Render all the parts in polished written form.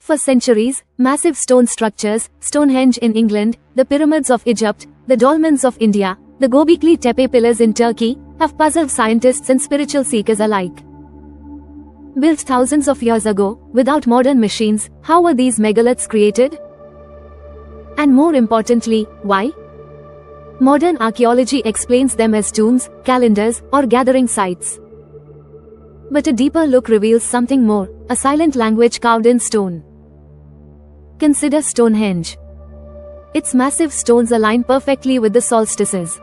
For centuries, massive stone structures, Stonehenge in England, the pyramids of Egypt, the dolmens of India, the Göbekli Tepe pillars in Turkey, have puzzled scientists and spiritual seekers alike. Built thousands of years ago, without modern machines, how were these megaliths created? And more importantly, why? Modern archaeology explains them as tombs, calendars, or gathering sites. But a deeper look reveals something more, a silent language carved in stone. Consider Stonehenge. Its massive stones align perfectly with the solstices.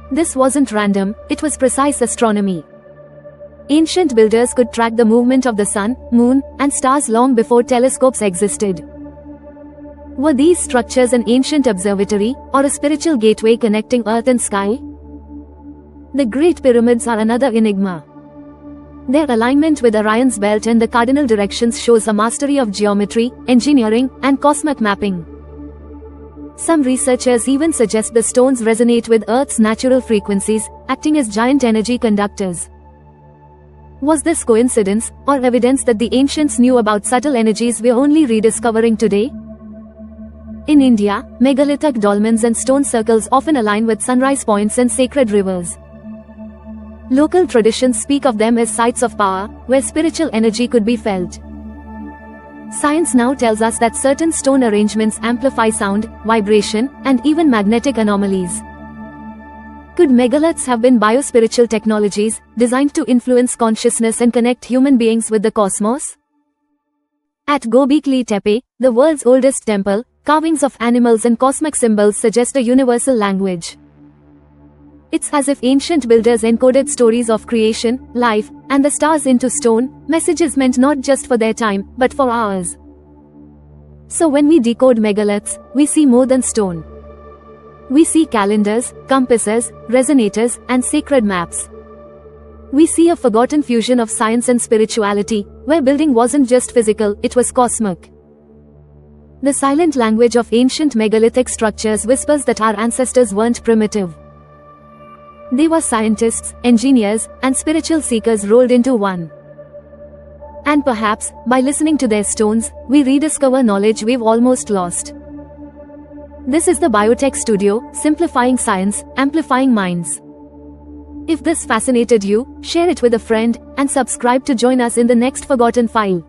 This wasn't random, it was precise astronomy. Ancient builders could track the movement of the sun, moon, and stars long before telescopes existed. Were these structures an ancient observatory, or a spiritual gateway connecting earth and sky? The Great Pyramids are another enigma. Their alignment with Orion's belt and the cardinal directions shows a mastery of geometry, engineering, and cosmic mapping. Some researchers even suggest the stones resonate with Earth's natural frequencies, acting as giant energy conductors. Was this coincidence, or evidence that the ancients knew about subtle energies we're only rediscovering today? In India, megalithic dolmens and stone circles often align with sunrise points and sacred rivers. Local traditions speak of them as sites of power, where spiritual energy could be felt. Science now tells us that certain stone arrangements amplify sound, vibration, and even magnetic anomalies. Could megaliths have been biospiritual technologies, designed to influence consciousness and connect human beings with the cosmos? At Göbekli Tepe, the world's oldest temple, carvings of animals and cosmic symbols suggest a universal language. It's as if ancient builders encoded stories of creation, life, and the stars into stone, messages meant not just for their time, but for ours. So when we decode megaliths, we see more than stone. We see calendars, compasses, resonators, and sacred maps. We see a forgotten fusion of science and spirituality, where building wasn't just physical, it was cosmic. The silent language of ancient megalithic structures whispers that our ancestors weren't primitive. They were scientists, engineers, and spiritual seekers rolled into one. And perhaps, by listening to their stones, we rediscover knowledge we've almost lost. This is the Biotech Studio, simplifying science, amplifying minds. If this fascinated you, share it with a friend, and subscribe to join us in the next Forgotten File.